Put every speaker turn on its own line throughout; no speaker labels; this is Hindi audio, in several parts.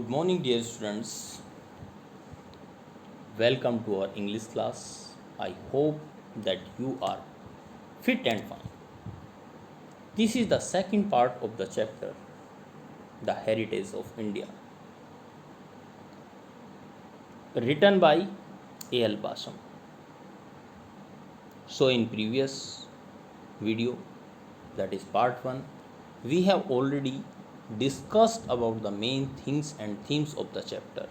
Good morning, dear students. Welcome to our English class. I hope that you are fit and fine. This is the second part of the chapter, The Heritage of India, written by A.L. Basam. So, in previous video, that is part 1, we have already discussed about the main things and themes of the chapter,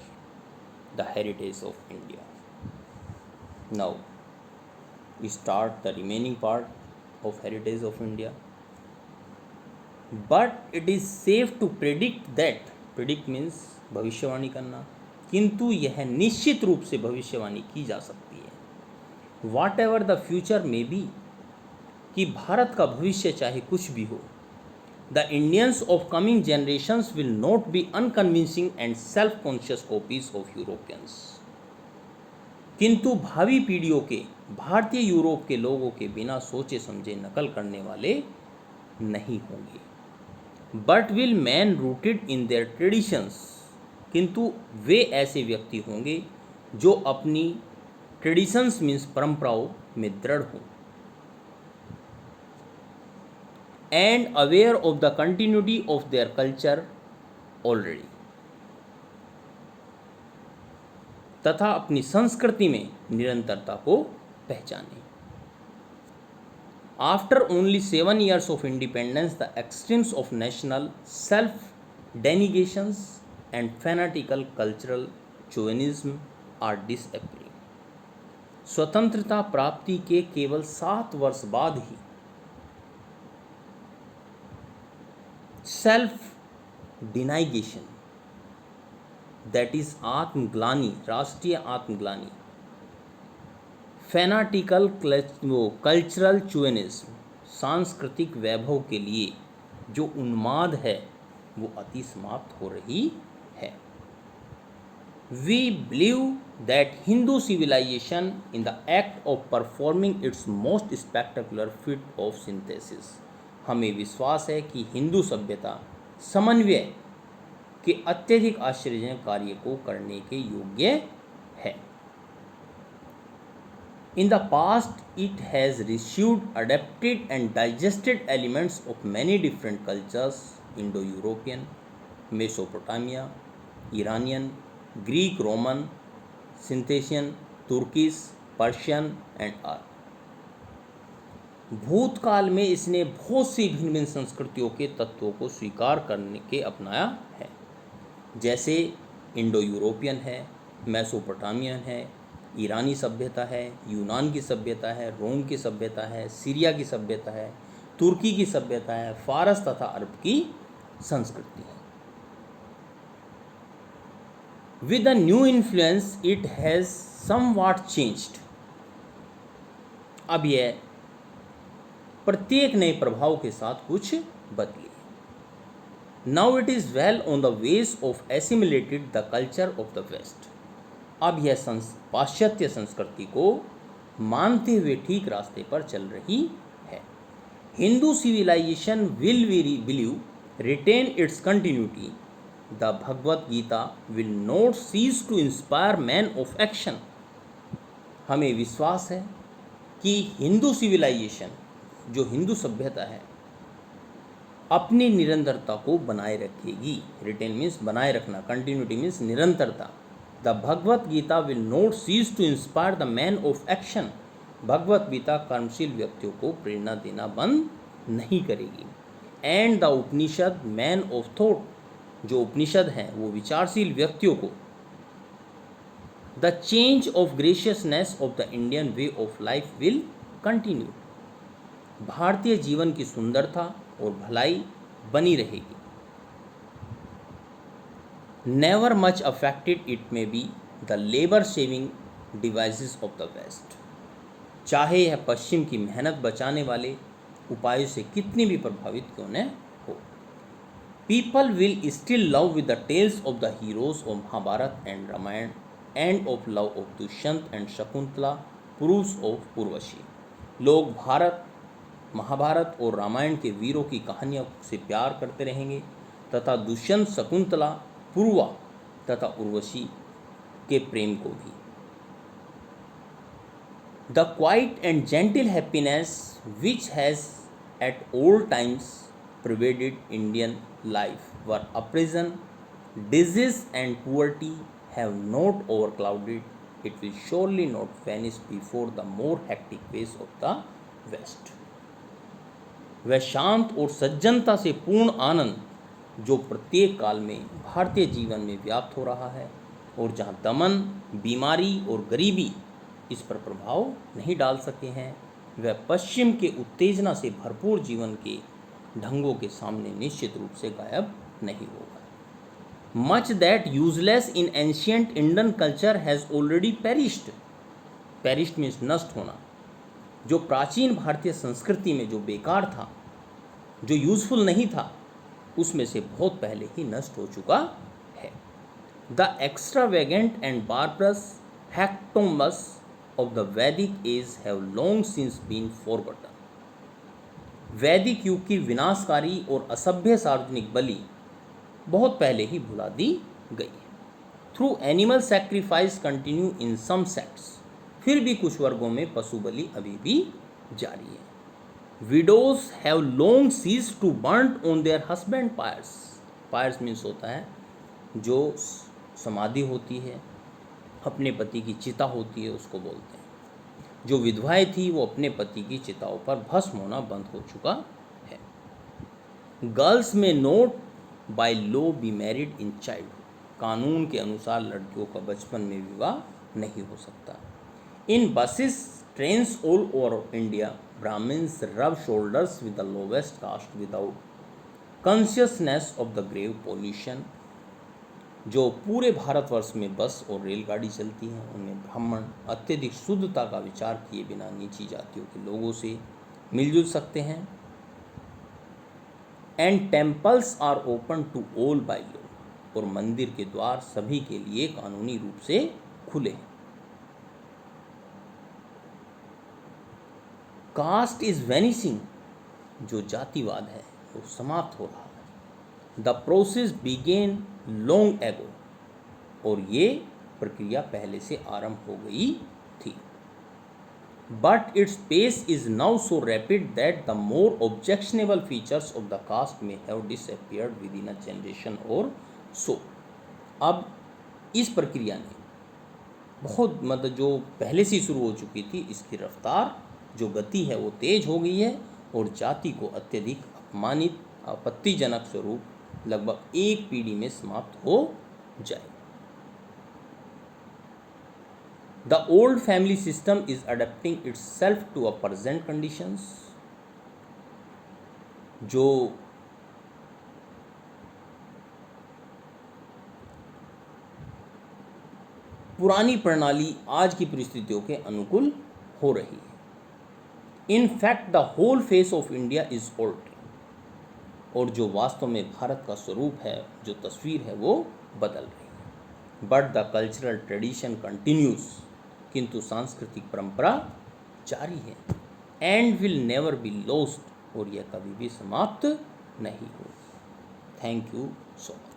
The Heritage of India. Now, we start the remaining part of Heritage of India. But it is safe to predict that, predict means भविष्यवाणी करना, किंतु यह निश्चित रूप से भविष्यवाणी की जा सकती है, वाट एवर द फ्यूचर में बी, कि भारत का भविष्य चाहे कुछ भी हो, the Indians of coming generations will not be unconvincing and self conscious copies of Europeans, किंतु भावी पीढ़ियों के भारतीय यूरोप के लोगों के बिना सोचे समझे नकल करने वाले नहीं होंगे, but will man rooted in their traditions, किंतु वे ऐसे व्यक्ति होंगे जो अपनी ट्रेडिशंस मीन्स परंपराओं में दृढ़ हों, and aware of the continuity of their culture already, तथा अपनी संस्कृति में निरंतरता को पहचाने. After only 7 years of independence, the extremes of national self-denegations and fanatical cultural chauvinism are disappearing. स्वतंत्रता प्राप्ति के केवल 7 वर्ष बाद ही सेल्फ डिनाइगेशन, दैट इज आत्मग्लानी, राष्ट्रीय आत्मग्लानी, फैनाटिकल कल्चरल चुएनिज्म, सांस्कृतिक वैभव के लिए जो उन्माद है वो अति समाप्त हो रही है. We believe that Hindu civilization in the act of performing its most spectacular feat of synthesis, हमें विश्वास है कि हिंदू सभ्यता समन्वय के अत्यधिक आश्चर्यजनक कार्य को करने के योग्य है. In the past, it has received, adapted and digested elements of many different cultures, Indo-European, Mesopotamia, Iranian, Greek, Roman, Scythian, Turkish, Persian and all. भूतकाल में इसने बहुत सी भिन्न भिन्न संस्कृतियों के तत्वों को स्वीकार करने के अपनाया है, जैसे इंडो यूरोपियन है, मेसोपोटामियन है, ईरानी सभ्यता है, यूनान की सभ्यता है, रोम की सभ्यता है, सीरिया की सभ्यता है, तुर्की की सभ्यता है, फारस तथा अरब की संस्कृति है. With the new influence it has somewhat changed, अब यह प्रत्येक नए प्रभाव के साथ कुछ बदली. Now it is well on the ways of assimilated the culture of the West. अब यह पाश्चात्य संस्कृति को मानते हुए ठीक रास्ते पर चल रही है. Hindu civilization will believe retain its continuity. The Bhagavad Gita will not cease to inspire man of action. हमें विश्वास है कि हिंदू सिविलाइजेशन, जो हिंदू सभ्यता है, अपनी निरंतरता को बनाए रखेगी. रिटेन मीन्स बनाए रखना, कंटिन्यूटी मीन्स निरंतरता. The Bhagavad Gita will not cease to inspire the man of action. Bhagavad Gita कर्मशील व्यक्तियों को प्रेरणा देना बंद नहीं करेगी. And the Upanishad man of thought, जो उपनिषद हैं वो विचारशील व्यक्तियों को the change of graciousness of the Indian way of life will continue. भारतीय जीवन की सुंदरता और भलाई बनी रहेगी. Never much affected it may be the labour saving devices of the west. चाहे यह पश्चिम की मेहनत बचाने वाले उपायों से कितनी भी प्रभावित क्यों न हो. People will still love with the tales of the heroes of Mahabharata and Ramayana and of love of Dushyant and Shakuntala, पुरुष ऑफ उर्वशी. लोग भारत, महाभारत और रामायण के वीरों की कहानियों से प्यार करते रहेंगे तथा दुष्यंत, शकुंतला, पूर्वा तथा उर्वशी के प्रेम को भी। The quiet and gentle happiness which has at all times pervaded Indian life, where oppression, disease and poverty have not overclouded, it will surely not vanish before the more hectic ways of the West. वह शांत और सज्जनता से पूर्ण आनंद जो प्रत्येक काल में भारतीय जीवन में व्याप्त हो रहा है और जहाँ दमन, बीमारी और गरीबी इस पर प्रभाव नहीं डाल सके हैं, वह पश्चिम के उत्तेजना से भरपूर जीवन के ढंगों के सामने निश्चित रूप से गायब नहीं होगा। Much that useless in ancient Indian culture has already perished. Perished means नष्ट होना। जो प्राचीन भारतीय संस्कृति में जो बेकार था, जो यूजफुल नहीं था, उसमें से बहुत पहले ही नष्ट हो चुका है। The extravagant and barbarous hecatombs of the Vedic age have long since been forgotten. वैदिक युग की विनाशकारी और असभ्य सार्वजनिक बलि बहुत पहले ही भुला दी गई है। Through animal sacrifice continue in some sects, फिर भी कुछ वर्गों में पशु बलि अभी भी जारी है। Widows have long ceased to burn on their husband pyres. Pyres means होता है जो समाधि होती है, अपने पति की चिता होती है, उसको बोलते हैं। जो विधवाएं थी वो अपने पति की चिताओं पर भस्म होना बंद हो चुका है। गर्ल्स में note by law be married in childhood. कानून के अनुसार लड़कियों का बचपन में विवाह नहीं हो सकता। In buses trains all over India Brahmins rub shoulders with the lowest caste without consciousness of the grave pollution. जो पूरे भारतवर्ष में बस और रेलगाड़ी चलती हैं, उनमें ब्राह्मण अत्यधिक शुद्धता का विचार किए बिना नीची जातियों के लोगों से मिलजुल सकते हैं। And temples are open to all by law. और मंदिर के द्वार सभी के लिए कानूनी रूप से खुले हैं। Caste is vanishing. जो जातिवाद है वो समाप्त हो रहा है। The process begin long ago. और ये प्रक्रिया पहले से आरंभ हो गई थी। But its pace is now so rapid that the more objectionable features of the caste may have disappeared within a generation or so. अब इस प्रक्रिया ने बहुत जो पहले से शुरू हो चुकी थी, इसकी रफ्तार जो गति है वो तेज हो गई है और जाति को अत्यधिक अपमानित आपत्तिजनक स्वरूप लगभग एक पीढ़ी में समाप्त हो जाए। The old family system is adapting itself to a present conditions. जो पुरानी प्रणाली आज की परिस्थितियों के अनुकूल हो रही है। In fact the whole face of India is altering. और जो वास्तव में भारत का स्वरूप है, जो तस्वीर है, वो बदल रही है। But the cultural tradition continues. किंतु सांस्कृतिक परंपरा जारी है। And will never be lost. और यह कभी भी समाप्त नहीं होगी। Thank you so much.